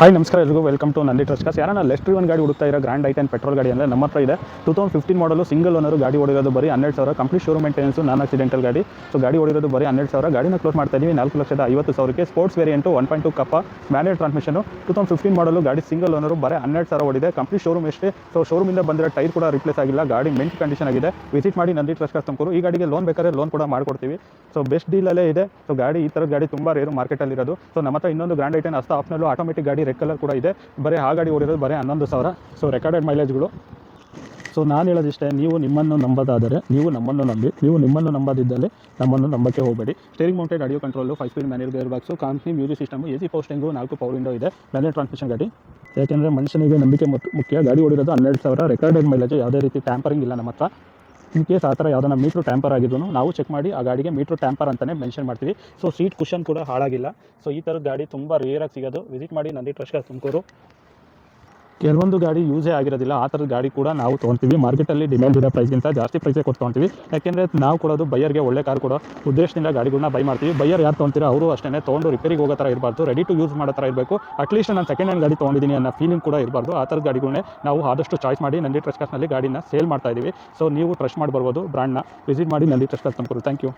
Hi ನಮಸ್ಕಾರ ಎಲ್ರಿಗೂ welcome to Nandi Trust ಕಾಸ್. ಯಾರನ್ನ ಲೆಸ್ ಡ್ರಿವನ್ ಗಾಡಿ ಹುಡುಕ್ತಾ ಇರೋ ಗ್ರ್ಯಾಂಡ್ ಐಟನ್ ಪೆಟ್ರೋಲ್ ಗಾಡಿ ಅಂದರೆ ನಮ್ಮ ಹತ್ರ ಇದೆ. 2015 ಮಾಡಲು ಸಿಂಗಲ್ ಓನರು, ಗಾಡಿ ಓಡಿರೋದು ಬರೀ 12,000, ಕಂಪ್ಲೀಟ್ ಶೋರೂಮ್ ಮೇಂಟೆನೆನ್ಸು, ನಾನ್ ಆಕ್ಸಿಡೆಂಟಲ್ ಗಾಡಿ. ಸೊ ಗಾಡಿ ಓಡಿರೋದು ಬರೀ 12,000, ಗಾಡಿನ ಕ್ಲೋಸ್ ಮಾಡ್ತಾ ಇದ್ದೀವಿ 4,50,000ಕ್ಕೆ. ಸ್ಪೋರ್ಟ್ಸ್ ವೇರಿಯಂಟು 1.2 ಕಪ್ಪ ಮ್ಯಾನ್ಯುಯಲ್ ಟ್ರಾನ್ಸ್ಮಿಷನು, 2015 ಮಾಡಲು, ಗಾಡಿ ಸಿಂಗಲ್ ಓನರು, ಬರೀ 12,000 ಓಡಿದೆ. ಕಂಪ್ಲೀಟ್ ಶೋರೂಮ್ ಎಷ್ಟೇ. ಸೊ ಶೋರೂಮಿಂದ ಬಂದಿರೋ ಟೈರ್ ಕೂಡ ರಿಪ್ಲೇಸ್ ಆಗಿಲ್ಲ, ಗಾಡಿ ಮೆಂಟ್ ಕಂಡೀಷನ್ ಆಗಿದೆ. ವಿಸಿಟ್ ಮಾಡಿ ನಂದಿ ಟ್ರಸ್ಟ್ ಕಾಸ್ ತುಮಕೂರು. ಈ ಗಾಡಿಗೆ ಲೋನ್ ಬೇಕಾದ್ರೆ ಲೋನ್ ಕೂಡ ಮಾಡ್ಕೊಡ್ತೀವಿ. ಸೊ ಬೆಸ್ಟ್ ಡೀಲಲ್ಲೇ ಇದೆ. ಸೊ ಗಾಡಿ ಈ ಥರದ ಗಾಡಿ ತುಂಬ ರೇರು ಮಾರ್ಕೆಟಲ್ಲಿ ಇರೋದು. ಸೊ ನಮ್ಮ ಹತ್ರ ಇನ್ನೊಂದು ಗ್ರ್ಯಾಂಡ್ ಐಟನ್ ಅಸ್ತಾ ಆಪ್ಷನಲ್ಲೂ ಆಟೋಮೆಟಿಕ್ ಗಾಡಿ ರೆಡ್ ಕಲರ್ ಕೂಡ ಇದೆ. ಬರೀ ಆ ಗಾಡಿ ಓಡಿರೋದು ಬರೀ 11,000. So recorded ಮೈಲೇಜ್ಗಳು. ಸೊ ನಾನು ಹೇಳೋದಿಷ್ಟೇ, ನೀವು ನಿಮ್ಮನ್ನು ನಂಬೋದಾದರೆ ನೀವು ನಮ್ಮನ್ನು ನಂಬಿ, ನೀವು ನಿಮ್ಮನ್ನು ನಂಬೋದಿದ್ದಲ್ಲಿ ನಮ್ಮನ್ನು ನಂಬಕ್ಕೆ ಹೋಗಬೇಡಿ. Steering mounted audio control, 5 speed manual gear box, company music system, AC posting, 4 power window ಇದೆ. ಮ್ಯಾನ್ಯುಯಲ್ ಟ್ರಾನ್ಸ್ಮಿಷನ್ ಗಾಡಿ. ಯಾಕೆಂದರೆ ಮನುಷ್ಯನಿಗೆ ನಂಬಿಕೆ ಮುಖ್ಯ. ಗಾಡಿ ಓಡಿರೋದು 12,000, ರೆಕಾರ್ಡೆಡ್ ಮೈಲೇಜ್, ಯಾವುದೇ ರೀತಿ ಟ್ಯಾಂಪರಿಂಗ್ ಇಲ್ಲ ನಮ್ಮ ಹತ್ರ. ಇನ್ ಕೇಸ್ ಆ ಥರ ಯಾವುದನ್ನ ಮೀಟ್ರು ಟ್ಯಾಂಪರ್ ಆಗಿದ್ರು ನಾವು ಚೆಕ್ ಮಾಡಿ ಆ ಗಾಡಿಗೆ ಮೀಟ್ರು ಟ್ಯಾಂಪರ್ ಅಂತಲೇ ಮೆನ್ಷನ್ ಮಾಡ್ತೀವಿ. ಸೊ ಸೀಟ್ ಕುಷನ್ ಕೂಡ ಹಾಳಾಗಿಲ್ಲ. ಸೊ ಈ ಥರದ ಗಾಡಿ ತುಂಬ ರೇರಾಗಿ ಸಿಗೋದು. ವಿಸಿಟ್ ಮಾಡಿ ನಂದಿ ಟ್ರಸ್ಟ್ ಕಾಸ್ ತುಮಕೂರು. ಕೆಲವೊಂದು ಗಾಡಿ ಯೂಸೇ ಆಗಿರೋದಿಲ್ಲ, ಆ ಥರದ ಗಾಡಿ ಕೂಡ ನಾವು ತೊಗೊಳ್ತೀವಿ. ಮಾರ್ಕೆಟಲ್ಲಿ ಡಿಮ್ಯಾಂಡ್ ಇರೋ ಪ್ರೈಸ್ಗಿಂತ ಜಾಸ್ತಿ ಪ್ರೈಸೇ ಕೊಟ್ಟು ತೊಗೊಳ್ತೀವಿ. ಯಾಕೆಂದರೆ ನಾವು ಕೊಡೋದು ಬೈಯರ್ಗೆ ಒಳ್ಳೆ ಕಾರ್ ಕೊಡೋ ಉದ್ದೇಶದಿಂದ ಗಾಡಿಗಳನ್ನ ಬೈ ಮಾಡ್ತೀವಿ. ಬೈಯರ್ ಯಾರು ತೊಗೊಳ್ತೀರೋ ಅವರು ಅಷ್ಟೇ ತೊಗೊಂಡು ರಿಪೇರಿಗೆ ಹೋಗೋ ಥರ ಇರಬಾರ್ದು, ರೆಡಿ ಟು ಯೂಸ್ ಮಾಡೋ ಥರ ಇರಬೇಕು. ಅಟ್ಲೀಸ್ಟ್ ನಾನು ಸೆಕೆಂಡ್ ಹ್ಯಾಂಡ್ ಗಾಡಿ ತೊಗೊಂಡಿದ್ದೀನಿ ಅನ್ನೋ ಫೀಲಿಂಗ್ ಕೂಡ ಇರಬಾರ್ದು. ಆ ಥರದ ಗಾಡಿಗಳನ್ನೇ ನಾವು ಆದಷ್ಟು ಚಾಯ್ಸ್ ಮಾಡಿ ನಂದಿ ಟ್ರಸ್ಟ್ ಕಾಸ್ನಲ್ಲಿ ಗಾಡಿನ ಸೇಲ್ ಮಾಡ್ತಾ ಇದ್ದೀವಿ. ಸೊ ನೀವು ಟ್ರಸ್ಟ್ ಮಾಡಿ ಬರ್ಬೋದು ಬ್ರ್ಯಾಂಡ್ನ. ವಿಸಿಟ್ ಮಾಡಿ ನಂದಿ ಟ್ರಸ್ಟ್ ಕಾಸ್ ತುಮಕೂರು. Thank you.